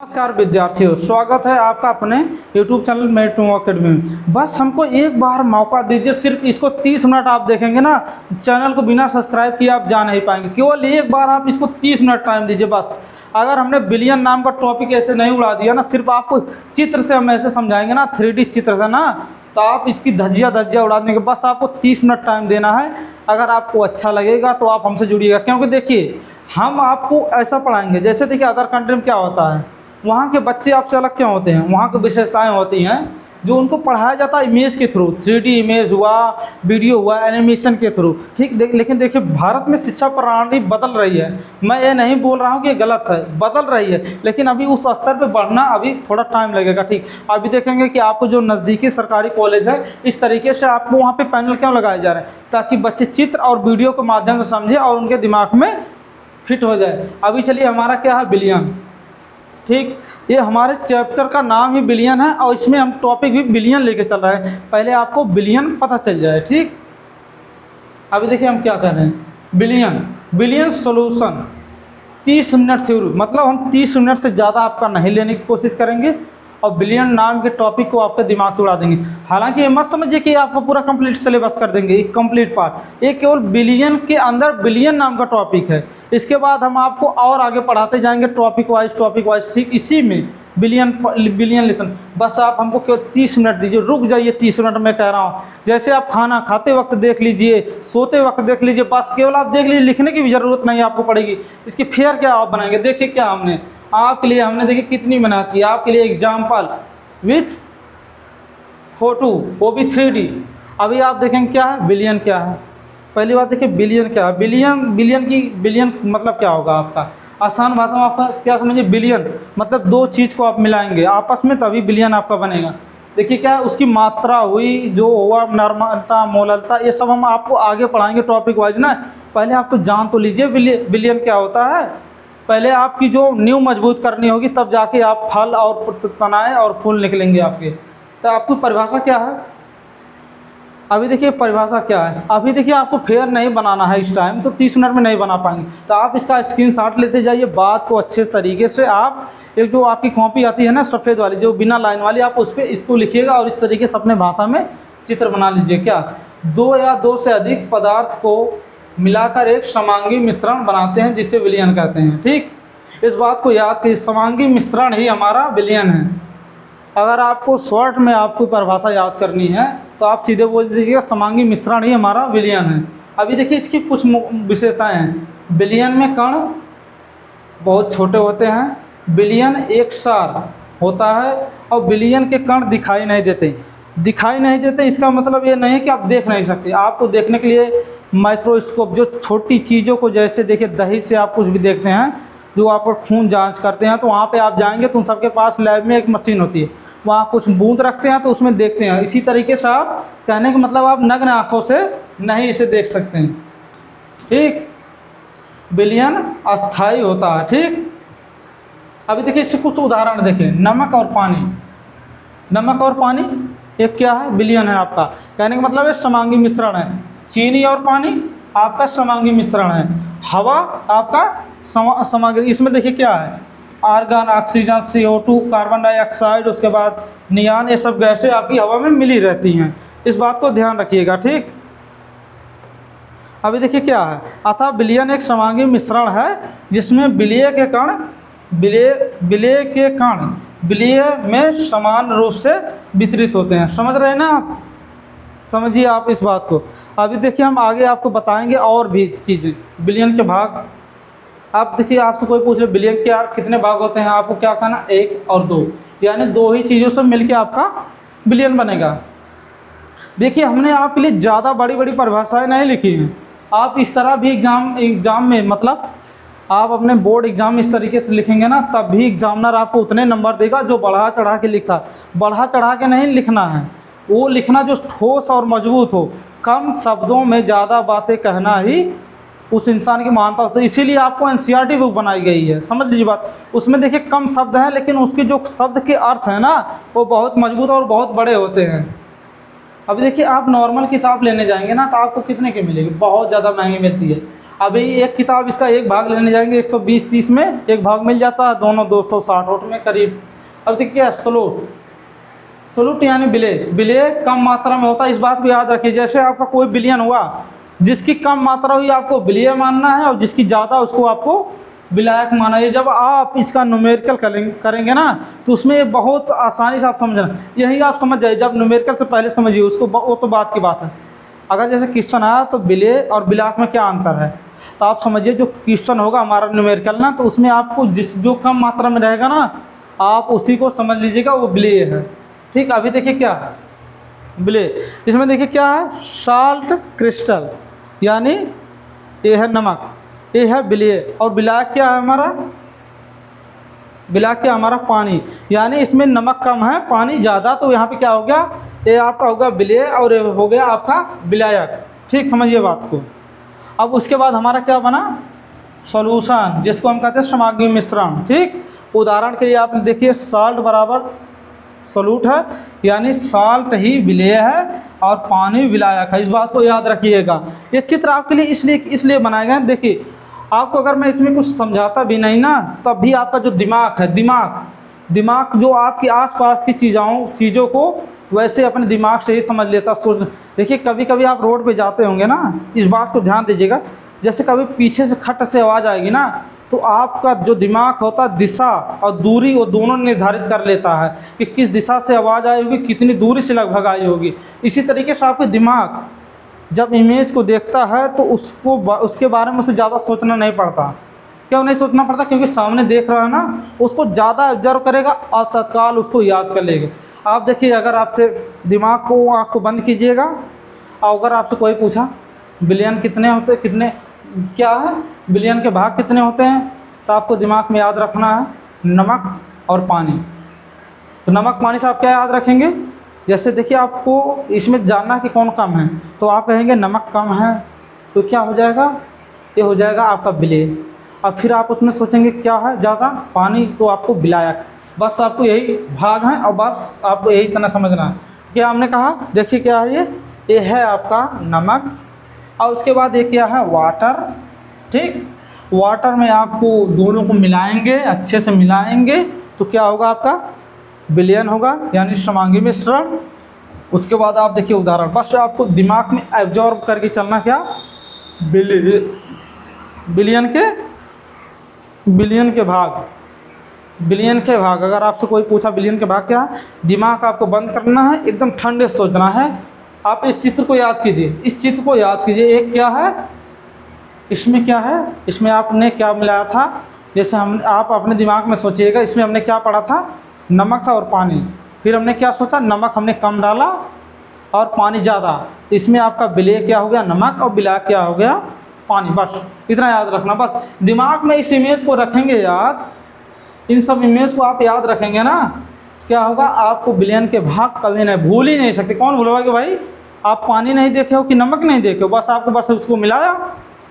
नमस्कार विद्यार्थियों, स्वागत है आपका अपने YouTube चैनल मेट्रो अकेडमी में। बस हमको एक बार मौका दीजिए, सिर्फ इसको 30 मिनट आप देखेंगे ना, तो चैनल को बिना सब्सक्राइब किए आप जा नहीं पाएंगे। केवल एक बार आप इसको 30 मिनट टाइम दीजिए बस। अगर हमने बिलियन नाम का टॉपिक ऐसे नहीं उड़ा दिया ना, सिर्फ आपको चित्र से हम ऐसे समझाएंगे ना, 3D चित्र से ना, तो आप इसकी धज्जिया उड़ा देंगे। बस आपको 30 मिनट टाइम देना है। अगर आपको अच्छा लगेगा तो आप हमसे जुड़िएगा, क्योंकि देखिए हम आपको ऐसा पढ़ाएंगे जैसे देखिए अदर कंट्री में क्या होता है, वहाँ के बच्चे आपसे अलग क्यों होते हैं, वहाँ की विशेषताएं होती हैं जो उनको पढ़ाया जाता है इमेज के थ्रू, 3D इमेज हुआ, वीडियो हुआ, एनिमेशन के थ्रू, ठीक। लेकिन देखिए भारत में शिक्षा प्रणाली बदल रही है। मैं ये नहीं बोल रहा हूँ कि गलत है, बदल रही है, लेकिन अभी उस स्तर पे बढ़ना अभी थोड़ा टाइम लगेगा, ठीक। अभी देखेंगे कि आपको जो नज़दीकी सरकारी कॉलेज है, इस तरीके से आपको वहाँ पर पैनल क्यों लगाए जा रहे हैं, ताकि बच्चे चित्र और वीडियो के माध्यम से समझे और उनके दिमाग में फिट हो जाए। अभी चलिए, हमारा क्या है, बिलियन, ठीक। ये हमारे चैप्टर का नाम ही बिलियन है और इसमें हम टॉपिक भी बिलियन लेके चल रहे हैं। पहले आपको बिलियन पता चल जाए, ठीक। अभी देखिए हम क्या कर रहे हैं, बिलियन सॉल्यूशन 30 मिनट थ्योरी, मतलब हम 30 मिनट से ज़्यादा आपका नहीं लेने की कोशिश करेंगे और बिलियन नाम के टॉपिक को आपके दिमाग से उड़ा देंगे। हालांकि ये मत समझिए कि आपको पूरा कंप्लीट सिलेबस कर देंगे, एक कंप्लीट पार्ट। ये केवल बिलियन के अंदर बिलियन नाम का टॉपिक है। इसके बाद हम आपको और आगे पढ़ाते जाएंगे टॉपिक वाइज, ठीक। इसी में बिलियन लेसन। बस आप हमको केवल 30 मिनट दीजिए, रुक जाइए 30 मिनट में कह रहा हूँ। जैसे आप खाना खाते वक्त देख लीजिए, सोते वक्त देख लीजिए, बस केवल आप देख लीजिए, लिखने की भी ज़रूरत नहीं आपको पड़ेगी। इसकी फेयर क्या आप बनाएंगे, देखिए क्या हमने आपके लिए देखिए कितनी बनाती है आपके लिए, एग्जाम्पल विथ फोटो, वो भी 3D। अभी आप देखेंगे क्या है, बिलियन क्या है। पहली बात देखिए बिलियन क्या है, बिलियन मतलब क्या होगा आपका, आसान भाषा में आपका क्या समझिए, बिलियन मतलब दो चीज़ को आप मिलाएंगे आपस में तभी बिलियन आपका बनेगा। देखिए क्या है, उसकी मात्रा हुई, जो हुआ नॉर्मलता, मोललता, ये सब हम आपको आगे पढ़ाएंगे टॉपिक वाइज ना। पहले आप तो जान तो लीजिए बिलियन क्या होता है। पहले आपकी जो नींव मजबूत करनी होगी, तब जाके आप फल और तनाएं और फूल निकलेंगे आपके। तो आपकी परिभाषा क्या है, अभी देखिए परिभाषा क्या है। अभी देखिए आपको फेयर नहीं बनाना है इस टाइम, तो 30 मिनट में नहीं बना पाएंगे, तो आप इसका स्क्रीनशॉट लेते जाइए। बात को अच्छे तरीके से आप, एक जो आपकी कॉपी आती है ना सफ़ेद वाली, जो बिना लाइन वाली, आप उस पर इसको लिखिएगा और इस तरीके से अपने भाषा में चित्र बना लीजिए। क्या, दो या दो से अधिक पदार्थ को मिलाकर एक समांगी मिश्रण बनाते हैं, जिसे बिलियन कहते हैं, ठीक। इस बात को याद कीजिए, समांगी मिश्रण ही हमारा बिलियन है। अगर आपको शॉर्ट में आपको परिभाषा याद करनी है तो आप सीधे बोल दीजिएगा समांगी मिश्रण ही हमारा बिलियन है। अभी देखिए इसकी कुछ विशेषताएं हैं। बिलियन में कण बहुत छोटे होते हैं, बिलियन एक सार होता है और बिलियन के कण दिखाई नहीं देते। इसका मतलब ये नहीं है कि आप देख नहीं सकते। आपको देखने के लिए माइक्रोस्कोप, जो छोटी चीज़ों को, जैसे देखिए दही से आप कुछ भी देखते हैं, जो आप खून जांच करते हैं, तो वहाँ पे आप जाएंगे तो सबके पास लैब में एक मशीन होती है, वहाँ कुछ बूंद रखते हैं तो उसमें देखते हैं। इसी तरीके से आप कहने का मतलब आप नग्न आँखों से नहीं इसे देख सकते हैं, ठीक। बिलियन अस्थाई होता है, ठीक। अभी देखिए इससे कुछ उदाहरण देखिए, नमक और पानी एक क्या है, बिलियन है आपका। कहने का मतलब है समांगी मिश्रण है। चीनी और पानी आपका समांगी मिश्रण है। हवा आपका समांगी, इसमें देखिए क्या है, argon, oxygen, CO2, carbon dioxide, उसके बाद नियान, ये सब गैसें आपकी हवा में मिली रहती हैं। इस बात को ध्यान रखिएगा, ठीक। अभी देखिए क्या है, अतः बिलियन एक समांगी मिश्रण है जिसमें विलय के कण विलय में समान रूप से वितरित होते हैं। समझ रहे हैं ना आप, समझिए आप इस बात को। अभी देखिए हम आगे आपको बताएंगे और भी चीज़ें, बिलियन के भाग। आप देखिए, आपसे कोई पूछ ले बिलियन के कितने भाग होते हैं, आपको क्या कहना, 1 और 2, यानी दो ही चीज़ों से मिलके आपका बिलियन बनेगा। देखिए हमने आपके लिए ज़्यादा बड़ी परिभाषाएं नहीं लिखी हैं। आप इस तरह भी एग्ज़ाम में, मतलब आप अपने बोर्ड एग्ज़ाम इस तरीके से लिखेंगे ना, तब भी एग्जामिनर आपको उतने नंबर देगा जो बढ़ा चढ़ा के लिखता। बढ़ा चढ़ा के नहीं लिखना है, वो लिखना जो ठोस और मजबूत हो। कम शब्दों में ज़्यादा बातें कहना ही उस इंसान की महानता होती है। इसीलिए आपको NCERT बुक बनाई गई है, समझ लीजिए बात। उसमें देखिए कम शब्द हैं, लेकिन उसके जो शब्द के अर्थ हैं ना, वो बहुत मजबूत और बहुत बड़े होते हैं। अभी देखिए आप नॉर्मल किताब लेने जाएंगे ना, तो आपको कितने की मिलेगी, बहुत ज़्यादा महंगी मिलती है। अभी एक किताब इसका एक भाग लेने जाएंगे 120-30 में एक भाग मिल जाता है, दोनों 260 वोट में करीब। अब देखिए क्या है, सोलूट यानी विलेय कम मात्रा में होता है, इस बात को याद रखिए। जैसे आपका कोई बिलियन हुआ, जिसकी कम मात्रा हुई आपको विलेय मानना है और जिसकी ज़्यादा उसको आपको विलायक माना है। जब आप इसका न्यूमेरिकल करेंगे ना तो उसमें बहुत आसानी से आप समझना, यही आप समझ जाइए। जब न्यूमेरिकल से पहले समझिए उसको, वो तो बात की बात है। अगर जैसे क्वेश्चन आया तो विलेय और विलायक में क्या अंतर है, तो आप समझिए जो क्वेश्चन होगा हमारा न्यूमेरिकल ना, तो उसमें आपको जो कम मात्रा में रहेगा ना, आप उसी को समझ लीजिएगा वो विलेय है। ठीक, अभी देखिए क्या है विलेय, इसमें देखिए क्या है, साल्ट क्रिस्टल यानी ये है नमक, ये है विलेय। और विलायक क्या है हमारा, विलायक क्या हमारा पानी, यानी इसमें नमक कम है पानी ज़्यादा, तो यहाँ पे क्या हो गया, ये आपका होगा विलेय और ये हो गया आपका विलायक। ठीक, समझिए बात को। अब उसके बाद हमारा क्या बना, सॉल्यूशन, जिसको हम कहते हैं समांगी मिश्रण। ठीक, उदाहरण के लिए आपने देखिए साल्ट बराबर सोलूट है, यानी साल्ट ही विलेय है और पानी विलायक है, इस बात को याद रखिएगा। ये चित्र आपके लिए इसलिए बनाए गए हैं। देखिए आपको अगर मैं इसमें कुछ समझाता भी नहीं ना, तब भी आपका जो दिमाग है, दिमाग जो आपकी आसपास की चीज़ों को वैसे अपने दिमाग से ही समझ लेता, सोच। देखिए कभी कभी आप रोड पे जाते होंगे ना, इस बात को ध्यान दीजिएगा, जैसे कभी पीछे से खट से आवाज़ आएगी ना, तो आपका जो दिमाग होता है दिशा और दूरी वो दोनों निर्धारित कर लेता है कि किस दिशा से आवाज़ आई होगी, कितनी दूरी से लगभग आई होगी। इसी तरीके से आपके दिमाग जब इमेज को देखता है तो उसके बारे में उसे ज़्यादा सोचना नहीं पड़ता। क्यों नहीं सोचना पड़ता, क्योंकि सामने देख रहा है ना, उसको ज़्यादा ऑब्जर्व करेगा और तत्काल उसको याद कर लेगा। आप देखिए, अगर आपसे दिमाग को, आँख को बंद कीजिएगा और अगर आपसे कोई पूछा बिलियन कितने होते, कितने क्या है, बिलियन के भाग कितने होते हैं, तो आपको दिमाग में याद रखना है नमक और पानी। तो नमक पानी से आप क्या याद रखेंगे, जैसे देखिए आपको इसमें जानना है कि कौन कम है, तो आप कहेंगे नमक कम है, तो क्या हो जाएगा, ये हो जाएगा आपका विलेय। अब फिर आप उसमें सोचेंगे क्या है ज़्यादा, पानी, तो आपको विलायक। बस आपको यही भाग है और बस आपको यही इतना समझना है। क्या हमने कहा, देखिए क्या है, ये है आपका नमक और उसके बाद ये क्या है, वाटर। ठीक, वाटर में आपको दोनों को मिलाएंगे, अच्छे से मिलाएंगे, तो क्या होगा आपका विलयन होगा, यानी समांगी मिश्रण। उसके बाद आप देखिए उदाहरण, बस आपको दिमाग में एब्जॉर्ब करके चलना, क्या बिलियन के भाग। अगर आपसे कोई पूछा बिलियन के भाग क्या, दिमाग आपको बंद करना है, एकदम ठंडे सोचना है। आप इस चित्र को याद कीजिए, एक क्या है, इसमें क्या है, इसमें आपने क्या मिलाया था, जैसे आप अपने दिमाग में सोचिएगा, इसमें हमने क्या पढ़ा था, नमक था और पानी। फिर हमने क्या सोचा, नमक हमने कम डाला और पानी ज़्यादा, तो इसमें आपका विलेय क्या हो गया, नमक, और विलायक क्या हो गया, पानी। बस इतना याद रखना, बस दिमाग में इस इमेज को रखेंगे याद, इन सब इमेज को आप याद रखेंगे ना, क्या होगा, आपको बिलियन के भाग कभी नहीं भूल ही नहीं सकते। कौन भूलेगा कि भाई आप पानी नहीं देखे हो कि नमक नहीं देखे हो, बस आपको बस उसको मिलाया,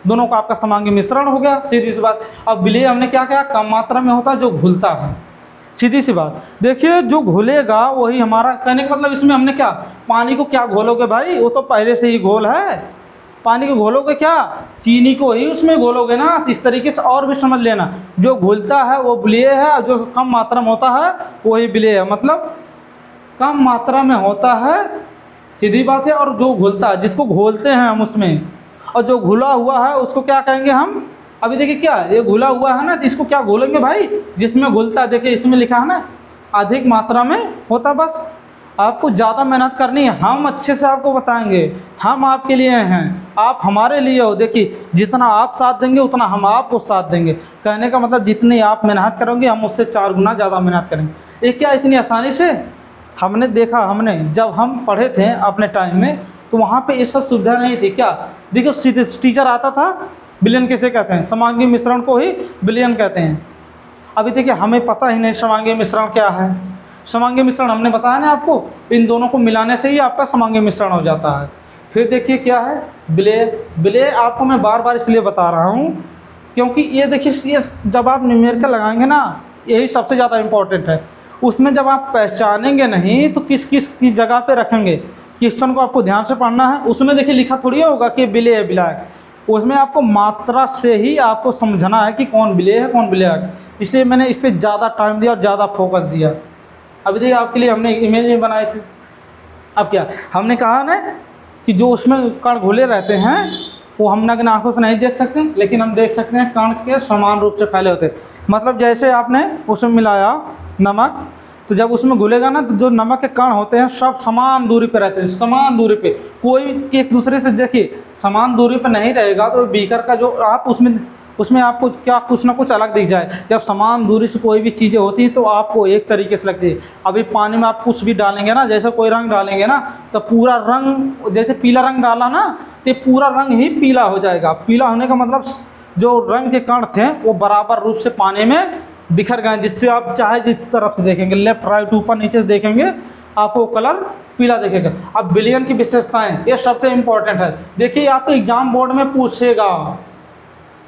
दोनों का आपका समांगी मिश्रण हो गया, सीधी सी बात। अब विलेय हमने क्या किया, कम मात्रा में होता है जो घुलता है, सीधी सी बात। देखिए जो घुलेगा वही हमारा, कहने का मतलब इसमें हमने क्या, पानी को क्या घोलोगे भाई, वो तो पहले से ही घोल है, पानी को घोलोगे क्या, चीनी को ही उसमें घोलोगे ना। इस तरीके से और भी समझ लेना, जो घुलता है वो विलेय है और जो कम मात्रा में होता है वही विलेय है। मतलब कम मात्रा में होता है, सीधी बात है, और जो घुलता है, जिसको घोलते हैं हम उसमें, और जो घुला हुआ है उसको क्या कहेंगे हम। अभी देखिए क्या, ये घुला हुआ है ना, तो इसको क्या घोलेंगे भाई, जिसमें घुलता है। देखिए इसमें लिखा है ना अधिक मात्रा में होता। बस आपको ज़्यादा मेहनत करनी है, हम अच्छे से आपको बताएंगे, हम आपके लिए हैं, आप हमारे लिए हो। देखिए जितना आप साथ देंगे उतना हम आपको साथ देंगे। कहने का मतलब जितनी आप मेहनत करोगे हम उससे 4 गुना ज़्यादा मेहनत करेंगे। ये क्या इतनी आसानी से हमने देखा, हमने जब हम पढ़े थे अपने टाइम में, तो वहाँ पे ये सब सुविधा नहीं थी। क्या देखो, सीधे टीचर आता था, विलयन किसे कहते हैं, समांगी मिश्रण को ही विलयन कहते हैं। अभी देखिए हमें पता ही नहीं समांगी मिश्रण क्या है। समांगी मिश्रण हमने बताया ना आपको, इन दोनों को मिलाने से ही आपका समांगी मिश्रण हो जाता है। फिर देखिए क्या है, विलेय आपको मैं बार बार इसलिए बता रहा हूँ क्योंकि ये देखिए, ये जब आप न्यूमेरिकल लगाएंगे ना, यही सबसे ज़्यादा इम्पोर्टेंट है। उसमें जब आप पहचानेंगे नहीं तो किस किस की जगह पे रखेंगे, क्वेश्चन को आपको ध्यान से पढ़ना है। उसमें देखिए लिखा थोड़ी होगा कि विलेय विलायक, उसमें आपको मात्रा से ही आपको समझना है कि कौन विलेय है कौन विलेयक, इसलिए मैंने इस पर ज़्यादा टाइम दिया और ज़्यादा फोकस दिया। अभी देखिए आपके लिए हमने इमेज भी बनाई थी। अब क्या हमने कहा ना कि जो उसमें कण घुले रहते हैं वो हम नग्न आँखों से नहीं देख सकते, लेकिन हम देख सकते हैं कण के समान रूप से फैले होते। मतलब जैसे आपने उसमें मिलाया नमक, तो जब उसमें घुलेगा ना तो जो नमक के कण होते हैं सब समान दूरी पे रहते हैं, समान दूरी पे, कोई एक दूसरे से देखिए समान दूरी पे नहीं रहेगा तो बीकर का जो आप उसमें आपको क्या कुछ ना कुछ अलग दिख जाए। जब समान दूरी से कोई भी चीज़ें होती हैं तो आपको एक तरीके से लगती है। अभी पानी में आप कुछ भी डालेंगे ना, जैसे कोई रंग डालेंगे ना तो पूरा रंग, जैसे पीला रंग डाला ना तो पूरा रंग ही पीला हो जाएगा। पीला होने का मतलब जो रंग के कण थे वो बराबर रूप से पानी में बिखर गए, जिससे आप चाहे जिस तरफ से देखेंगे, लेफ्ट राइट ऊपर नीचे से देखेंगे आपको कलर पीला देखेगा। अब विलयन की विशेषताएं ये सबसे इम्पोर्टेंट है। देखिए आपको एग्जाम बोर्ड में पूछेगा।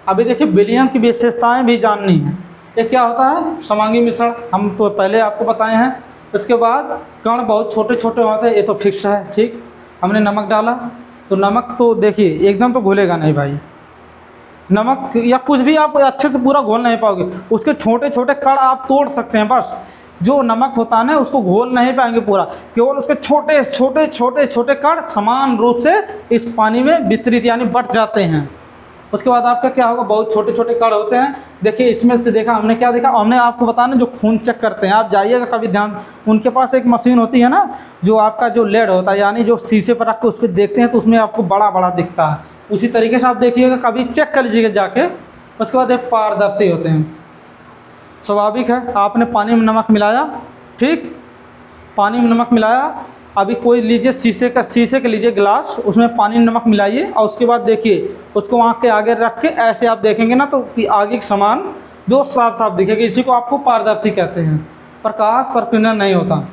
अभी देखिए विलयन की विशेषताएं भी जाननी है। ये क्या होता है? समांगी मिश्रण हम तो पहले आपको बताए हैं। उसके बाद कण बहुत छोटे छोटे होते हैं, ये तो फिक्स है। ठीक, हमने नमक डाला तो नमक तो देखिए एकदम तो घुलेगा नहीं भाई, नमक या कुछ भी आप अच्छे से पूरा घोल नहीं पाओगे। उसके छोटे छोटे कण आप तोड़ सकते हैं, बस जो नमक होता है ना उसको घोल नहीं पाएंगे पूरा, केवल उसके छोटे छोटे छोटे छोटे कण समान रूप से इस पानी में वितरित यानी बट जाते हैं। उसके बाद आपका क्या होगा, बहुत छोटे छोटे कण होते हैं। देखिए इसमें से देखा हमने क्या देखा, हमने आपको बताना जो खून चेक करते हैं, आप जाइएगा कभी ध्यान, उनके पास एक मशीन होती है ना जो आपका जो लेड होता है यानी जो शीशे पर रख के उस पर देखते हैं तो उसमें आपको बड़ा बड़ा दिखता है। उसी तरीके से आप देखिएगा, कभी चेक कर लीजिएगा जाके। उसके बाद एक पारदर्शी होते हैं। स्वाभाविक है, आपने पानी में नमक मिलाया, ठीक, पानी में नमक मिलाया, अभी कोई लीजिए शीशे के लीजिए गिलास, उसमें पानी में नमक मिलाइए और उसके बाद देखिए उसको आँख के आगे रख के ऐसे आप देखेंगे ना तो आगे के समान जो साफ साफ दिखेगा, इसी को आपको पारदर्शी कहते हैं। प्रकाश प्रकीर्णन नहीं होता।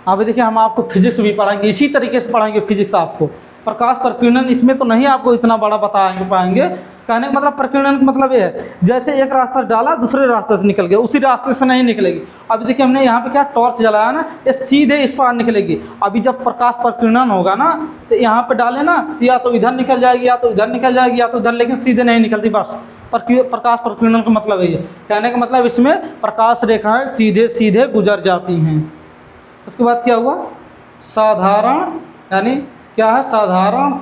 अभी देखिए हम आपको फिजिक्स भी पढ़ाएंगे, इसी तरीके से पढ़ाएंगे फिजिक्स आपको। प्रकाश प्रकीर्णन इसमें तो नहीं आपको इतना बड़ा बताएंगे पाएंगे। कहने का मतलब प्रकीर्णन का मतलब ये है जैसे एक रास्ता डाला दूसरे रास्ते से निकल गया, उसी रास्ते से नहीं निकलेगी। अभी देखिए हमने यहाँ पे क्या टॉर्च जलाया ना, ये सीधे इस पार निकलेगी। अभी जब प्रकाश प्रकीर्णन होगा ना तो यहाँ पे डाले ना तो या तो इधर निकल जाएगी या तो इधर निकल जाएगी या तो इधर, लेकिन सीधे नहीं निकलती। बस प्रकाश प्रकीर्णन का मतलब यही है। कहने का मतलब इसमें प्रकाश रेखाएं सीधे सीधे गुजर जाती हैं। उसके बाद क्या हुआ, साधारण यानी क्या है, साधारण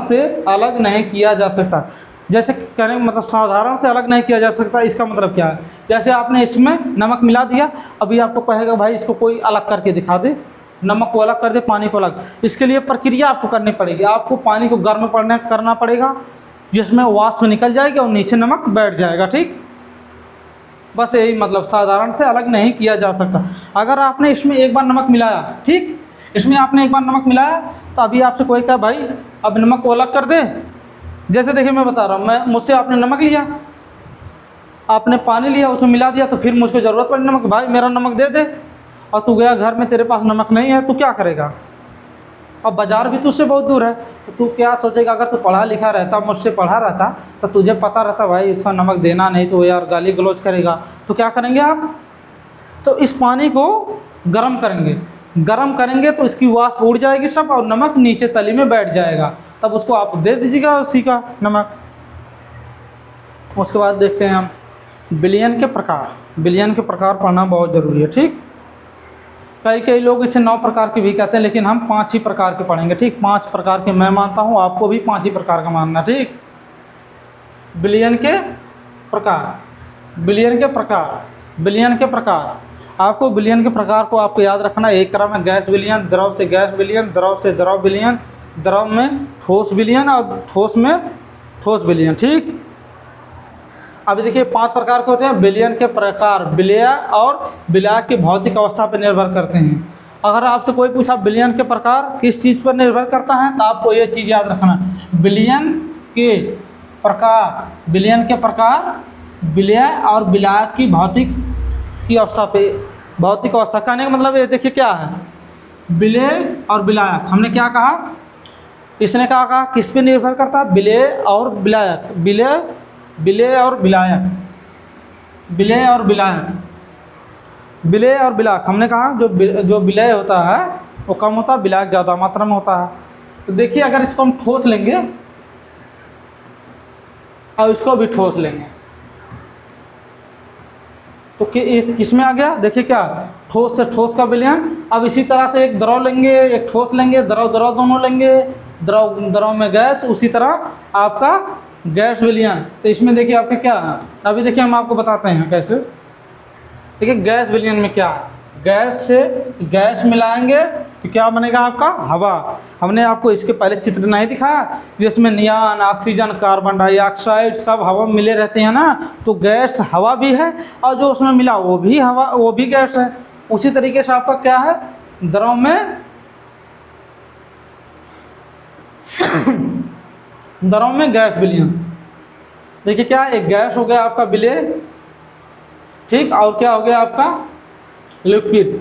से अलग नहीं किया जा सकता। जैसे कहने का मतलब साधारण से अलग नहीं किया जा सकता, इसका मतलब क्या है, जैसे आपने इसमें नमक मिला दिया, अभी आपको कहेगा भाई इसको कोई अलग करके दिखा दे, नमक को अलग कर दे पानी को अलग। इसके लिए प्रक्रिया आपको करनी पड़ेगी। आपको पानी को गर्म करना पड़ेगा जिसमें वाष्प निकल जाएगी और नीचे नमक बैठ जाएगा। ठीक, बस यही मतलब, साधारण से अलग नहीं किया जा सकता। अगर आपने इसमें एक बार नमक मिलाया, ठीक, इसमें आपने एक बार नमक मिलाया तो अभी आपसे कोई कहा भाई अब नमक को अलग कर दे। जैसे देखिए मैं बता रहा हूँ, मैं मुझसे आपने नमक लिया, आपने पानी लिया, उसमें मिला दिया, तो फिर मुझको ज़रूरत पड़ी नमक, भाई मेरा नमक दे दे, और तू गया घर में तेरे पास नमक नहीं है, तू क्या करेगा? अब बाज़ार भी तुझसे बहुत दूर है, तो तू क्या सोचेगा? अगर तू पढ़ा लिखा रहता, मुझसे पढ़ा रहता, तो तुझे पता रहता भाई इसका नमक देना नहीं तो यार गाली गलौज करेगा, तो क्या करेंगे आप? तो इस पानी को गर्म करेंगे तो इसकी वाष्प उड़ जाएगी सब और नमक नीचे तली में बैठ जाएगा, तब उसको आप दे दीजिएगा उसी का नमक। उसके बाद देखते हैं हम विलयन के प्रकार। विलयन के प्रकार पढ़ना बहुत ज़रूरी है। ठीक, कई लोग इसे 9 प्रकार के भी कहते हैं, लेकिन हम 5 ही प्रकार के पढ़ेंगे। ठीक, 5 प्रकार के मैं मानता हूँ, आपको भी 5 ही प्रकार का मानना। ठीक, विलयन के प्रकार आपको विलयन के प्रकार को आपको याद रखना। एक क्रम है गैस विलयन, द्रव से गैस विलयन, द्रव से द्रव विलयन, द्रव में ठोस विलयन और ठोस में ठोस विलयन। ठीक, अभी देखिए 5 प्रकार के होते हैं विलयन के प्रकार। विलय और विलायक की भौतिक अवस्था पर निर्भर करते हैं। अगर आपसे कोई पूछा विलयन के प्रकार किस चीज़ पर निर्भर करता है, तो आपको ये चीज़ याद रखना, विलयन के प्रकार विलय और विलायक की भौतिक अवस्था पे। भौतिक अवस्था कहने का मतलब ये देखिए क्या है, विलय और विलायक। हमने क्या कहा, इसने कहा किस पे निर्भर करता है, विलय और विलायक। विलय और विलायक हमने कहा जो विलय होता है वो कम होता है, विलायक ज़्यादा मात्रा में होता है। तो देखिए अगर इसको हम ठोस लेंगे और इसको भी ठोस लेंगे तो किस में आ गया, देखिए क्या, ठोस से ठोस का विलयन। अब इसी तरह से एक द्रव लेंगे, एक ठोस लेंगे, द्रव द्रव दोनों लेंगे, द्रव द्रव में गैस, उसी तरह आपका गैस विलयन। तो इसमें देखिए आपका क्या है, अभी देखिए हम आपको बताते हैं कैसे। देखिए गैस विलयन में क्या है, गैस से गैस मिलाएंगे तो क्या बनेगा आपका, हवा। हमने आपको इसके पहले चित्र नहीं दिखाया, जिसमें नियान, ऑक्सीजन, कार्बन डाइऑक्साइड सब हवा में मिले रहते हैं ना, तो गैस हवा भी है और जो उसमें मिला वो भी हवा, वो भी गैस है। उसी तरीके से आपका क्या है, द्रव में द्रव में गैस विलयन। देखिए क्या, एक गैस हो गया आपका विलय, ठीक, और क्या हो गया आपका लिक्विड।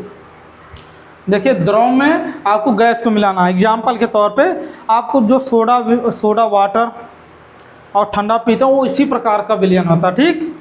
देखिए द्रव में आपको गैस को मिलाना है। एग्जाम्पल के तौर पे आपको जो सोडा वाटर और ठंडा पीते हैं वो इसी प्रकार का विलयन होता है, ठीक।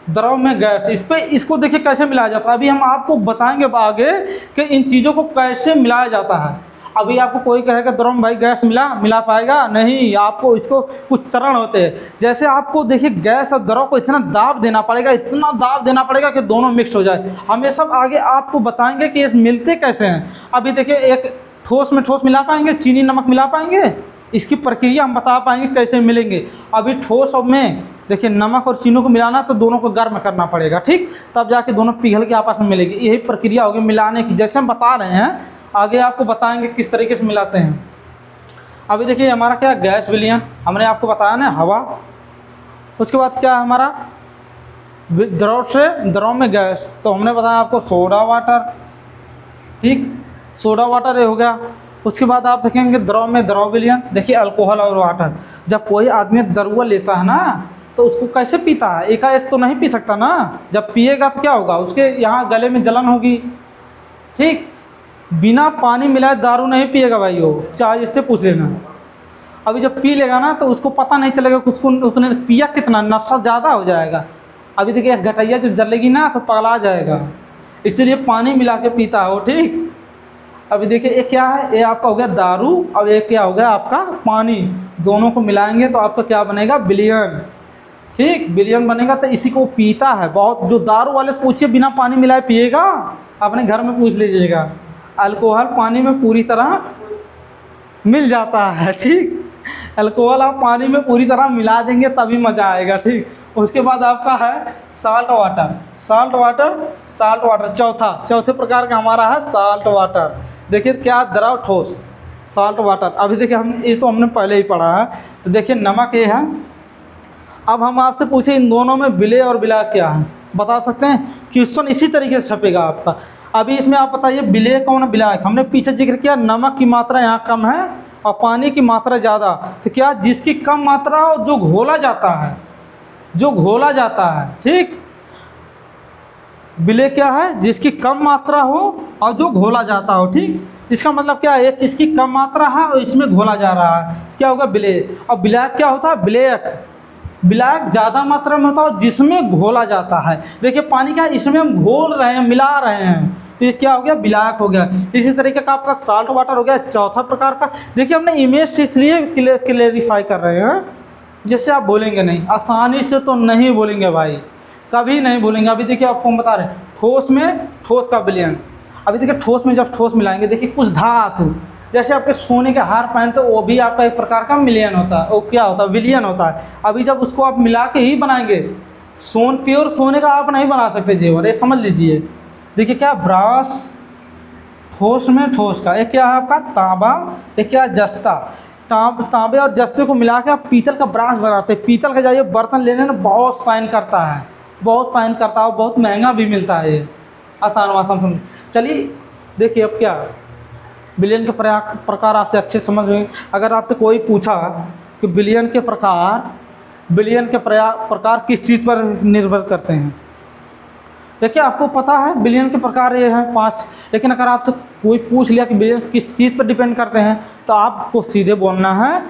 द्रव में गैस, इसको देखिए कैसे मिलाया जाता है। अभी हम आपको बताएंगे आगे कि इन चीज़ों को कैसे मिलाया जाता है। अभी आपको कोई कहेगा द्रव में भाई गैस मिला पाएगा नहीं, आपको इसको कुछ चरण होते हैं। जैसे आपको देखिए गैस और द्रव को इतना दाब देना पड़ेगा, इतना दाब देना पड़ेगा कि दोनों मिक्स हो जाए। हम ये सब आगे आपको बताएंगे कि ये मिलते कैसे हैं। अभी देखिए एक ठोस में ठोस मिला पाएंगे, चीनी नमक मिला पाएंगे, इसकी प्रक्रिया हम बता पाएंगे कैसे मिलेंगे। अभी ठोस में देखिए नमक और चीनी को मिलाना तो दोनों को गर्म करना पड़ेगा, ठीक, तब जाके दोनों पिघल के आपस में मिलेगी। यही प्रक्रिया होगी मिलाने की, जैसे हम बता रहे हैं आगे आपको बताएंगे किस तरीके से मिलाते हैं। अभी देखिए हमारा क्या, गैस विलयन हमने आपको बताया ना, हवा। उसके बाद क्या है हमारा, द्रव से द्रव में गैस, तो हमने बताया आपको सोडा वाटर, ठीक, सोडा वाटर ये हो गया। उसके बाद आप देखेंगे द्रव में द्रव विलयन, देखिए अल्कोहल और वाटर। जब कोई आदमी दरुआ लेता है ना तो उसको कैसे पीता है, एकाएक तो नहीं पी सकता ना। जब पिएगा तो क्या होगा, उसके यहाँ गले में जलन होगी, ठीक। बिना पानी मिलाए दारू नहीं पिएगा भाई, वो चाहे इससे पूछ लेना। अभी जब पी लेगा ना तो उसको पता नहीं चलेगा कि उसने पिया कितना, नशा ज़्यादा हो जाएगा। अभी देखिए गटैया जब जलेगी ना तो पगला जाएगा, इसलिए पानी मिला के पीता है वो, ठीक। अभी देखिए ये क्या है, ये आपका हो गया दारू, अब ये क्या हो गया आपका पानी। दोनों को मिलाएंगे तो आपका क्या बनेगा, विलयन, ठीक, विलयन बनेगा। तो इसी को पीता है बहुत। जो दारू वाले से पूछिए बिना पानी मिलाए पिएगा, अपने घर में पूछ लीजिएगा। अल्कोहल पानी में पूरी तरह मिल जाता है, ठीक। अल्कोहल आप पानी में पूरी तरह मिला देंगे तभी मज़ा आएगा, ठीक। उसके बाद आपका है साल्ट वाटर। साल्ट वाटर चौथे प्रकार का हमारा है साल्ट वाटर। देखिए क्या, द्रव ठोस साल्ट वाटर। अभी देखिए हम ये तो हमने पहले ही पढ़ा है। तो देखिए नमक ये है। अब हम आपसे पूछे इन दोनों में विलय और विलायक क्या है, बता सकते हैं। क्वेश्चन इसी तरीके से छपेगा आपका। अभी इसमें आप बताइए विलय कौन है, विलायक। हमने पीछे जिक्र किया नमक की मात्रा यहाँ कम है और पानी की मात्रा ज़्यादा। तो क्या, जिसकी कम मात्रा हो जो घोला जाता है, ठीक। विलय क्या है, जिसकी कम मात्रा हो और जो घोला जाता हो, ठीक। इसका मतलब क्या है, इसकी कम मात्रा है और इसमें घोला जा रहा है, क्या होगा विलय। और विलायक क्या होता है, विलायक ज़्यादा मात्रा में होता है जिसमें घोला जाता है। देखिए पानी क्या है, इसमें हम घोल रहे हैं, मिला रहे हैं, तो ये क्या हो गया, विलायक हो गया। इसी तरीके का आपका साल्ट वाटर हो गया चौथा प्रकार का। देखिए हमने इमेज से इसलिए क्लेरिफाई कर रहे हैं जिससे आप बोलेंगे नहीं, आसानी से तो नहीं बोलेंगे भाई, कभी नहीं बोलेंगे। अभी देखिए आपको हम बता रहे हैं ठोस में ठोस का विलयन। अभी देखिए ठोस में जब ठोस मिलाएंगे, देखिए कुछ धातु जैसे आपके सोने के हार पहनते हो, वो भी आपका एक प्रकार का मिलियन होता है, वो क्या होता है, विलयन होता है। अभी जब उसको आप मिला के ही बनाएंगे, प्योर सोने का आप नहीं बना सकते जेवर, ये समझ लीजिए। देखिए क्या, ब्रास ठोस में ठोस का, एक क्या है आपका तांबा, एक क्या जस्ता। तांबे और जस्ते को मिला के आप पीतल का ब्रास बनाते हैं। पीतल का जाइए बर्तन लेने में बहुत शाइन करता है, बहुत महंगा भी मिलता है ये, आसान। चलिए देखिए अब क्या विलयन के प्रकार आपसे अच्छे समझ में। अगर आपसे कोई पूछा कि विलयन के प्रकार किस चीज़ पर निर्भर करते हैं, देखिए आपको पता है विलयन के प्रकार ये हैं 5। लेकिन अगर आपसे कोई पूछ लिया कि विलयन किस चीज़ पर डिपेंड करते हैं, तो आपको सीधे बोलना है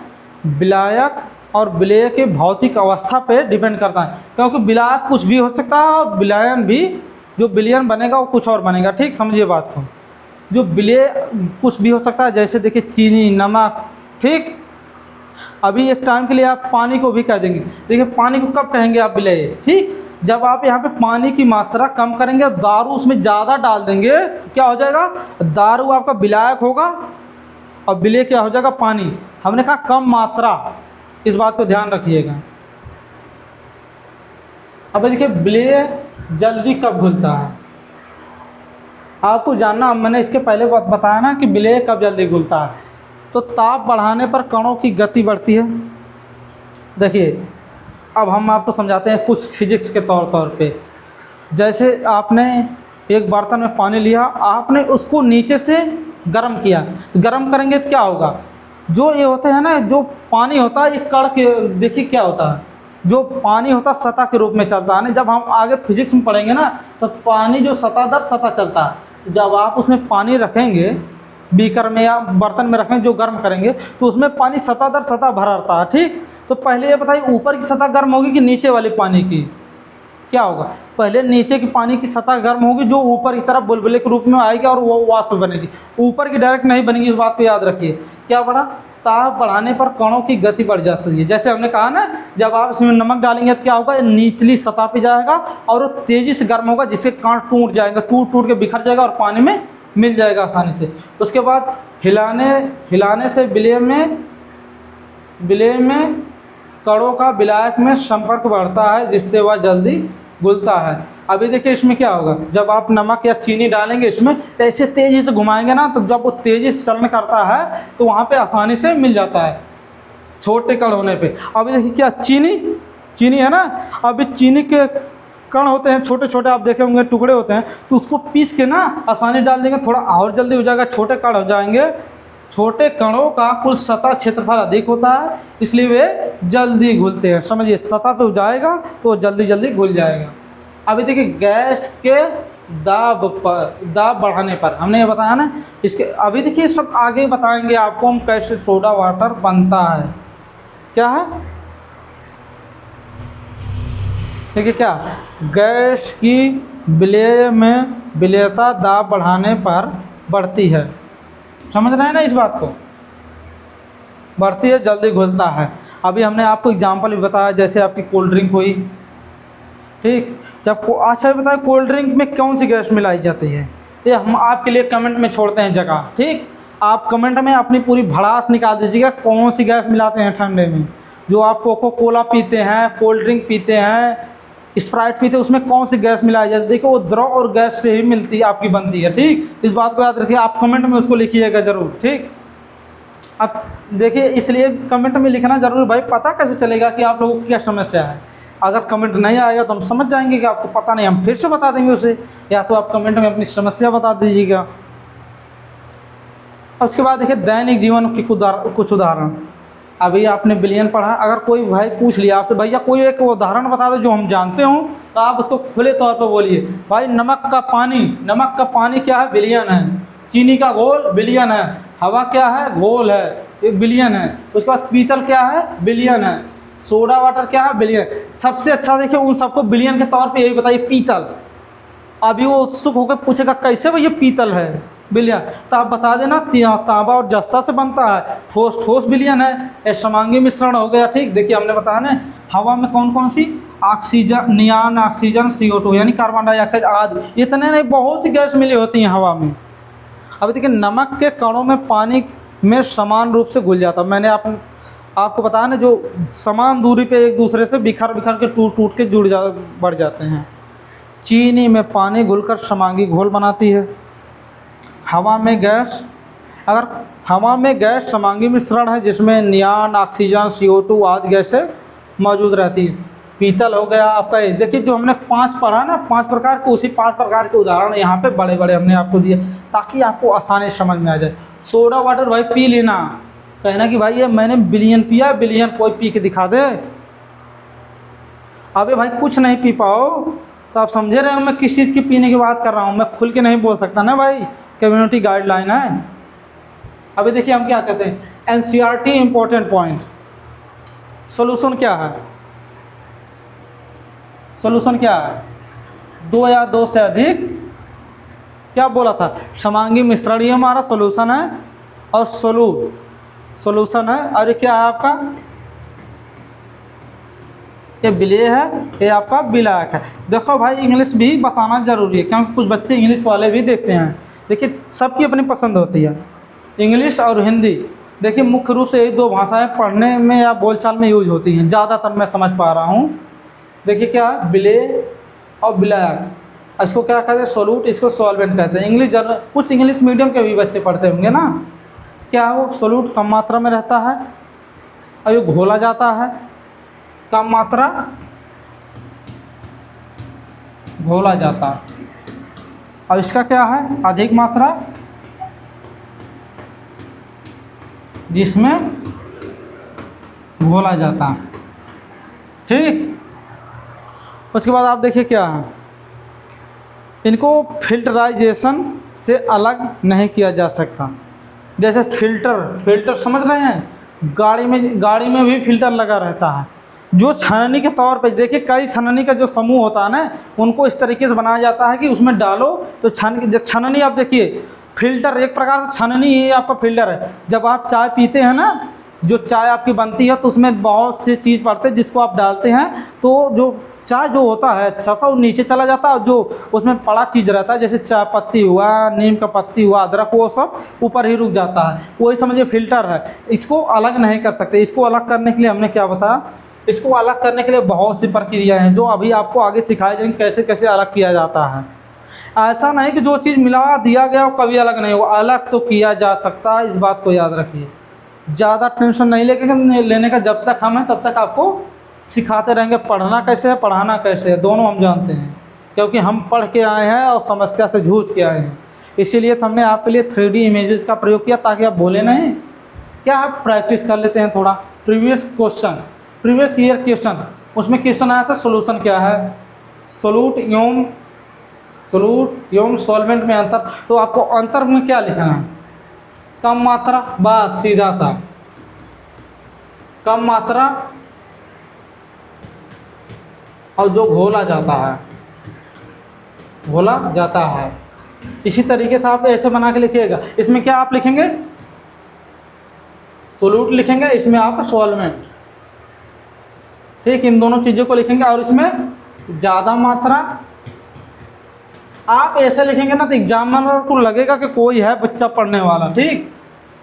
विलायक और विलय के भौतिक अवस्था पे डिपेंड करता है। क्योंकि विलायक कुछ भी हो सकता है और विलयन भी, जो विलयन बनेगा वो कुछ और बनेगा, ठीक। समझिए बात को, जो विलय कुछ भी हो सकता है। जैसे देखिए चीनी, नमक, ठीक। अभी एक टाइम के लिए आप पानी को भी कह देंगे। देखिए पानी को कब कहेंगे आप विलेय, ठीक, जब आप यहाँ पे पानी की मात्रा कम करेंगे, दारू उसमें ज़्यादा डाल देंगे, क्या हो जाएगा, दारू आपका विलायक होगा और विलेय क्या हो जाएगा, पानी। हमने कहा कम मात्रा, इस बात को ध्यान रखिएगा। अब देखिए विलेय जल्दी कब घुलता है, आपको जानना, मैंने इसके पहले बताया ना कि विलेय कब जल्दी घुलता है। तो ताप बढ़ाने पर कणों की गति बढ़ती है। देखिए अब हम आपको समझाते हैं कुछ फिजिक्स के तौर पे। जैसे आपने एक बर्तन में पानी लिया, आपने उसको नीचे से गर्म किया, तो गर्म करेंगे तो क्या होगा, जो ये होते हैं ना, जो पानी होता है ये कण के, देखिए क्या होता है, जो पानी होता है सतह के रूप में चलता है ना। जब हम आगे फिजिक्स में पढ़ेंगे ना, तो पानी जो सतह दर सतह चलता है, जब आप उसमें पानी रखेंगे बीकर में या बर्तन में रखेंगे जो गर्म करेंगे, तो उसमें पानी सतह दर सतह भरा रहता है, ठीक। तो पहले ये बताइए ऊपर की सतह गर्म होगी कि नीचे वाले पानी की, क्या होगा, पहले नीचे की पानी की सतह गर्म होगी, जो ऊपर की तरफ बुलबुले के रूप में आएगी और वो वाष्प बनेगी, ऊपर की डायरेक्ट नहीं बनेगी, इस बात को याद रखिए। क्या बढ़ा, ताप बढ़ाने पर कणों की गति बढ़ जाती है। जैसे हमने कहा ना, जब आप इसमें नमक डालेंगे तो क्या होगा, निचली सतह पे जाएगा और वो तेज़ी से गर्म होगा, जिससे कण टूट जाएगा, टूट के बिखर जाएगा और पानी में मिल जाएगा आसानी से। उसके बाद हिलाने से विलेय में कणों का विलायक में संपर्क बढ़ता है, जिससे वह जल्दी घुलता है। अभी देखिए इसमें क्या होगा, जब आप नमक या चीनी डालेंगे इसमें, तो ऐसे तेज़ी से घुमाएंगे ना, तो जब वो तेज़ी से चलन करता है तो वहाँ पे आसानी से मिल जाता है छोटे कण होने पे। अभी देखिए क्या, चीनी है ना, अभी चीनी के कण होते हैं छोटे छोटे, आप देखे होंगे टुकड़े होते हैं, तो उसको पीस के ना आसानी डाल देंगे, थोड़ा और जल्दी हो जाएगा, छोटे कण हो जाएंगे। छोटे कणों का कुल सतह क्षेत्रफल अधिक होता है, इसलिए वे जल्दी घुलते हैं। समझिए सतह पे जाएगा तो जल्दी घुल जाएगा। अभी देखिए गैस के दाब बढ़ाने पर, हमने ये बताया ना, इसके अभी देखिए सब आगे बताएंगे आपको हम कैसे सोडा वाटर बनता है। क्या है, देखिए क्या, गैस की विलेयता दाब बढ़ाने पर बढ़ती है। समझ रहे हैं ना इस बात को, बढ़ती है, जल्दी घुलता है। अभी हमने आपको एग्जांपल भी बताया, जैसे आपकी कोल्ड ड्रिंक हुई, ठीक, जब अच्छा बताया कोल्ड ड्रिंक में कौन सी गैस मिलाई जाती है, ये हम आपके लिए कमेंट में छोड़ते हैं जगह, ठीक। आप कमेंट में अपनी पूरी भड़ास निकाल दीजिएगा कौन सी गैस मिलाते हैं ठंडे में। जो आप कोको कोला पीते हैं, कोल्ड ड्रिंक पीते हैं, स्प्राइट पीते हैं, उसमें कौन सी गैस मिलाई जाती है, देखो वो द्रव और गैस से ही मिलती है, आपकी बनती है, ठीक। इस बात को याद रखिए, आप कमेंट में उसको लिखिएगा ज़रूर, ठीक। अब देखिए इसलिए कमेंट में लिखना ज़रूर, भाई पता कैसे चलेगा कि आप लोगों की क्या समस्या है। अगर कमेंट नहीं आएगा तो हम समझ जाएंगे कि आपको पता नहीं, हम फिर से बता देंगे उसे, या तो आप कमेंट में अपनी समस्या बता दीजिएगा। उसके बाद देखिए दैनिक जीवन की कुछ उदाहरण। अभी आपने बिलियन पढ़ा, अगर कोई भाई पूछ लिया आपसे, भैया कोई एक उदाहरण बता दो जो हम जानते हो, तो आप उसको खुले तौर पर बोलिए। भाई नमक का पानी क्या है, बिलियन है। चीनी का घोल बिलियन है। हवा क्या है, घोल है, एक बिलियन है। उसके बाद पीतल क्या है, बिलियन है। सोडा वाटर क्या है, बिलियन। सबसे अच्छा देखिए उन सबको बिलियन के तौर पे यही बताइए, पीतल। अभी वो उत्सुक होकर पूछेगा कैसे भैया पीतल है, बिलियन, तो आप बता देना तांबा और जस्ता से बनता है, ठोस बिलियन है, ये समांगी मिश्रण हो गया, ठीक। देखिए हमने बताया ना, हवा में कौन कौन सी, ऑक्सीजन, नियान ऑक्सीजन, CO2 यानी कार्बन डाइऑक्साइड आदि, इतने नहीं बहुत सी गैस मिली होती हैं हवा में। अब देखिए नमक के कणों में पानी में समान रूप से घुल जाता है। मैंने आपको बताया ना, जो समान दूरी पे एक दूसरे से बिखर के टूट के बढ़ जाते हैं। चीनी में पानी घुलकर समांगी घोल बनाती है। हवा में गैस समांगी मिश्रण है, जिसमें नियान, ऑक्सीजन, CO2 आदि गैसें मौजूद रहती है। पीतल हो गया आपका, देखिए जो हमने 5 पढ़ा ना, 5 प्रकार के, उसी 5 प्रकार के उदाहरण यहाँ पे बड़े बड़े हमने आपको दिए, ताकि आपको आसानी से समझ में आ जाए। सोडा वाटर भाई पी लेना, कहना कि भाई ये मैंने बिलियन पिया, बिलियन कोई पी के दिखा दे। अबे भाई कुछ नहीं पी पाओ तो आप समझे रहे हो मैं किस चीज़ की पीने की बात कर रहा हूँ, मैं खुल के नहीं बोल सकता ना भाई, कम्युनिटी गाइडलाइन है। अभी देखिए हम क्या कहते हैं, NCERT इंपॉर्टेंट पॉइंट। सोल्यूशन क्या है, सोल्यूशन क्या है, 2 या 2 से अधिक, क्या बोला था, समांगी मिश्रण ही हमारा सोल्यूशन है। और सॉल्यूशन है। और ये क्या है आपका, ये बिले है, ये आपका ब्लैक है। देखो भाई इंग्लिश भी बताना ज़रूरी है क्योंकि कुछ बच्चे इंग्लिश वाले भी देखते हैं। देखिए सबकी अपनी पसंद होती है, इंग्लिश और हिंदी। देखिए मुख्य रूप से ये दो भाषाएं पढ़ने में या बोलचाल में यूज होती हैं ज़्यादातर, मैं समझ पा रहा हूँ। देखिए क्या है, बिले और ब्लैक, इसको क्या कहते हैं, सोलूट, इसको सॉल्वेंट कहते हैं। इंग्लिश कुछ इंग्लिश मीडियम के भी बच्चे पढ़ते होंगे ना। क्या है वो, सोलूट कम मात्रा में रहता है और ये घोला जाता है, कम मात्रा घोला जाता है। और इसका क्या है, अधिक मात्रा जिसमें घोला जाता है। ठीक, उसके बाद आप देखिए क्या है, इनको फिल्टराइजेशन से अलग नहीं किया जा सकता। जैसे फिल्टर समझ रहे हैं, गाड़ी में भी फिल्टर लगा रहता है जो छाननी के तौर पे। देखिए कई छाननी का जो समूह होता है ना, उनको इस तरीके से बनाया जाता है कि उसमें डालो तो छाननी, आप देखिए फिल्टर एक प्रकार से छाननी ही आपका फिल्टर है। जब आप चाय पीते हैं ना, जो चाय आपकी बनती है तो उसमें बहुत सी चीज़ पड़ते हैं जिसको आप डालते हैं, तो जो चाय जो होता है अच्छा सा वो नीचे चला जाता है और जो उसमें पड़ा चीज़ रहता है जैसे चाय पत्ती हुआ, नीम का पत्ती हुआ, अदरक, वो सब ऊपर ही रुक जाता है। वही समझिए फिल्टर है। इसको अलग नहीं कर सकते। इसको अलग करने के लिए हमने क्या बताया, इसको अलग करने के लिए बहुत सी प्रक्रियाएं हैं जो अभी आपको आगे सिखाई जाएंगी कैसे कैसे अलग किया जाता है। ऐसा नहीं कि जो चीज़ मिला दिया गया वो कभी अलग नहीं होगा, अलग तो किया जा सकता है। इस बात को याद रखिए, ज़्यादा टेंशन नहीं लेने का। जब तक हम हैं तब तक आपको सिखाते रहेंगे। पढ़ना कैसे है, पढ़ाना कैसे है, दोनों हम जानते हैं क्योंकि हम पढ़ के आए हैं और समस्या से जूझ के आए हैं। इसीलिए तो हमने आपके लिए 3D इमेजेस का प्रयोग किया ताकि आप बोले नहीं। क्या आप प्रैक्टिस कर लेते हैं थोड़ा। प्रीवियस ईयर क्वेश्चन, उसमें क्वेश्चन आया था सोल्यूशन क्या है, सोलूट एवं सॉल्वेंट में अंतर। तो आपको अंतर में क्या लिखना है, कम मात्रा, बस सीधा सा कम मात्रा और जो घोला जाता है। इसी तरीके से आप ऐसे बना के लिखिएगा। इसमें क्या आप लिखेंगे, सोलूट लिखेंगे, इसमें आप सॉल्वेंट। ठीक, इन दोनों चीज़ों को लिखेंगे और इसमें ज़्यादा मात्रा। आप ऐसे लिखेंगे ना तो एग्जामिनर को लगेगा कि कोई है बच्चा पढ़ने वाला। ठीक,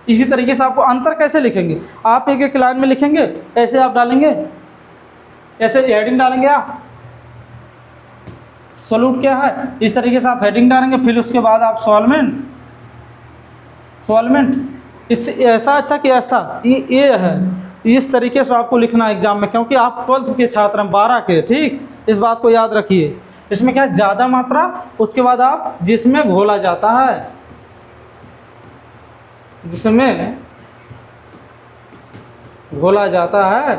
इसी तरीके से आपको अंतर कैसे लिखेंगे, आप एक एक लाइन में लिखेंगे, ऐसे आप डालेंगे, ऐसे हेडिंग डालेंगे आप, सोलूट क्या है, इस तरीके से आप हेडिंग डालेंगे। फिर उसके बाद आप सॉल्वेंट इससे ऐसा अच्छा कि ऐसा ये है। इस तरीके से आपको लिखना है एग्जाम में, क्योंकि आप 12th के छात्र हैं, 12 के। ठीक, इस बात को याद रखिए। इसमें क्या है, ज़्यादा मात्रा, उसके बाद आप जिसमें घोला जाता है, जिसमें घोला जाता है।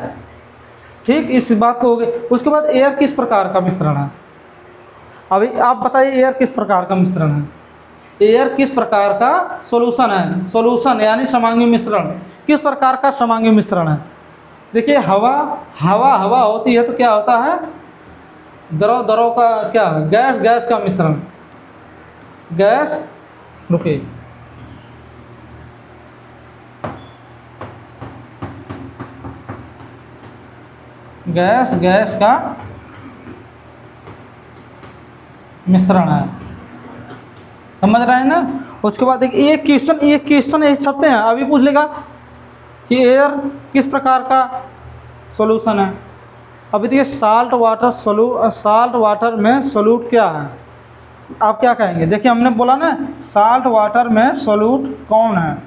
ठीक, इस बात को हो गई। उसके बाद एयर किस प्रकार का मिश्रण है, अभी आप बताइए एयर किस प्रकार का मिश्रण है, एयर किस प्रकार का सॉल्यूशन है। सॉल्यूशन यानी समांगी मिश्रण, किस प्रकार का समांगी मिश्रण है। देखिए हवा होती है तो क्या होता है, द्रव का क्या है, गैस का मिश्रण, गैस, रुकिए, गैस का मिश्रण है, समझ रहे हैं ना। उसके बाद देखिए एक क्वेश्चन यही छपते हैं, अभी पूछ लेगा कि एयर किस प्रकार का सॉल्यूशन है। अभी देखिए साल्ट वाटर में सोलूट क्या है, आप क्या कहेंगे। देखिए हमने बोला ना साल्ट वाटर में सोलूट कौन है,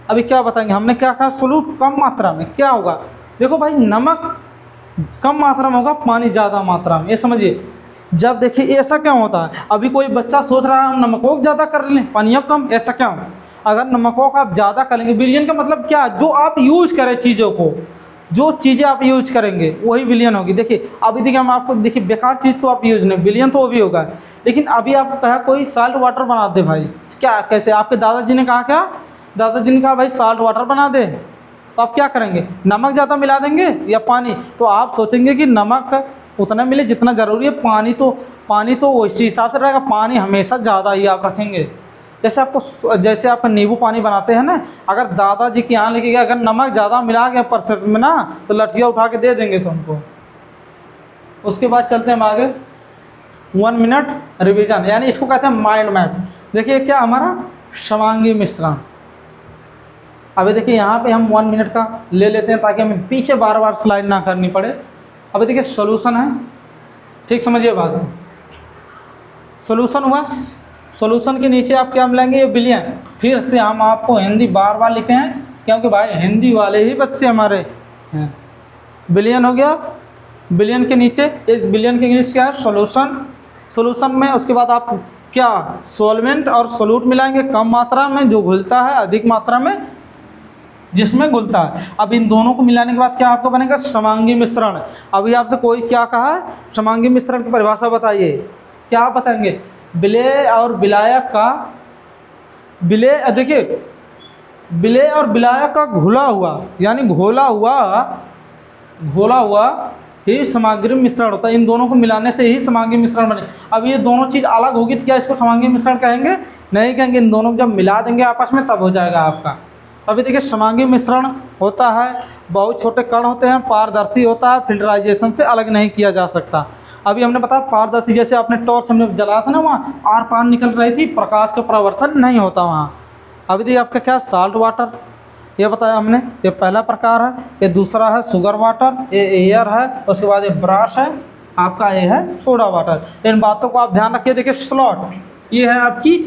अभी क्या बताएंगे। हमने क्या कहा, सोलूट कम मात्रा में क्या होगा। देखो भाई नमक कम मात्रा में होगा, पानी ज़्यादा मात्रा में, ये समझिए। जब देखिए ऐसा क्या होता है, अभी कोई बच्चा सोच रहा है हम नमकों को ज़्यादा कर लें पानियों कम, ऐसा क्या हो। अगर नमकों का आप ज़्यादा करेंगे, विलियन का मतलब क्या, जो आप यूज करें चीज़ों को, जो चीज़ें आप यूज करेंगे वही विलियन होगी। देखिए अभी देखिए हम आपको देखिए बेकार चीज़ तो आप यूज नहीं, विलियन तो वो भी होगा। लेकिन अभी आपको कहा कोई साल्ट वाटर बना दे भाई, क्या कैसे, आपके दादाजी ने कहा, क्या दादाजी ने कहा भाई साल्ट वाटर बना दे, तो आप क्या करेंगे, नमक ज़्यादा मिला देंगे या पानी। तो आप सोचेंगे कि नमक उतना मिले जितना ज़रूरी है, पानी तो उसी हिसाब से रहेगा, पानी हमेशा ज़्यादा ही आप रखेंगे। जैसे आप नींबू पानी बनाते हैं ना, अगर दादाजी के यहाँ लेके गए, अगर नमक ज़्यादा मिला गया परसेंट में ना, तो लठिया उठा के दे देंगे तुमको। उसके बाद चलते हैं हम आगे, 1 मिनट रिवीजन, यानी इसको कहते हैं माइंड मैप। देखिए क्या हमारा समांगी मिश्रण। अभी देखिए यहाँ पे हम 1 मिनट का ले लेते हैं ताकि हमें पीछे बार बार स्लाइड ना करनी पड़े। अभी देखिए सॉल्यूशन है, ठीक समझिए बात। सॉल्यूशन हुआ, सॉल्यूशन के नीचे आप क्या मिलाएंगे, ये बिलियन। फिर से हम आपको हिंदी बार बार लिखे हैं क्योंकि भाई हिंदी वाले ही बच्चे हमारे हैं। बिलियन हो गया, बिलियन के नीचे इस बिलियन के इंग्लिश क्या है, सॉल्यूशन। सॉल्यूशन में उसके बाद आप क्या, सॉल्वेंट और सोल्यूट मिलाएंगे, कम मात्रा में जो घुलता है, अधिक मात्रा में जिसमें घुलता है। अब इन दोनों को मिलाने के बाद क्या आपको बनेगा, समांगी मिश्रण। अभी आपसे कोई क्या कहा है, समांगी मिश्रण की परिभाषा बताइए, क्या आप बताएंगे, विलेय और विलायक का, विलेय देखिए विलेय और विलायक का घुला हुआ, यानी घोला हुआ ही समांगी मिश्रण होता है। इन दोनों को मिलाने से ही समांगी मिश्रण बने। अब ये दोनों चीज़ अलग होगी तो क्या इसको समांगी मिश्रण कहेंगे, नहीं कहेंगे। इन दोनों को जब मिला देंगे आपस में तब हो जाएगा आपका। अभी देखिए समांगी मिश्रण होता है, बहुत छोटे कण होते हैं, पारदर्शी होता है, फिल्टराइजेशन से अलग नहीं किया जा सकता। अभी हमने बताया पारदर्शी, जैसे आपने टॉर्च हमने जलाया था ना, वहाँ आर पार निकल रही थी, प्रकाश का परावर्तन नहीं होता वहाँ। अभी देखिए आपका क्या, साल्ट वाटर, ये बताया हमने, ये पहला प्रकार है। ये दूसरा है शुगर वाटर, ये एयर है। उसके बाद ये ब्रश है आपका, ये है सोडा वाटर। इन बातों को आप ध्यान रखिए। देखिए स्लॉट, ये है आपकी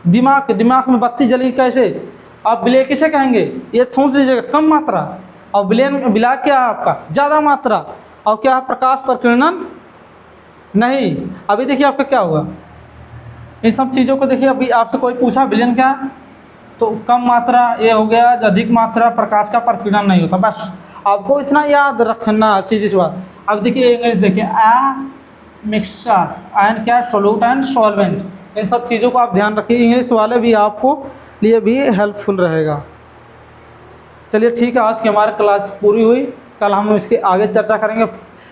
दिमाग में बत्ती जली कैसे, आप विलय किसे कहेंगे, ये सोच लीजिएगा, कम मात्रा। और विलय क्या है आपका, ज़्यादा मात्रा। और क्या है, प्रकाश प्रकीर्णन नहीं। अभी देखिए आपका क्या हुआ, इन सब चीज़ों को देखिए। अभी आपसे कोई पूछा विलयन क्या, तो कम मात्रा ये हो गया, अधिक मात्रा प्रकाश का प्रकीर्णन नहीं होता। बस आपको इतना याद रखना सीधी सी बात। अब देखिए इंग्लिश देखिए, मिक्सचर एंड क्या, सोल्यूट एंड सॉल्वेंट। इन सब चीज़ों को आप ध्यान रखिए, इंग्लिश वाले भी आपको लिए भी हेल्पफुल रहेगा। चलिए ठीक है, आज की हमारी क्लास पूरी हुई। कल हम इसके आगे चर्चा करेंगे।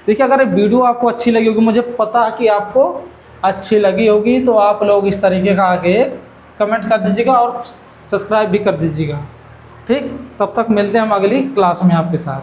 देखिए अगर ये वीडियो आपको अच्छी लगी होगी, मुझे पता है कि आपको अच्छी लगी होगी, तो आप लोग इस तरीके का आगे कमेंट कर दीजिएगा और सब्सक्राइब भी कर दीजिएगा। ठीक, तब तक मिलते हैं हम अगली क्लास में आपके साथ।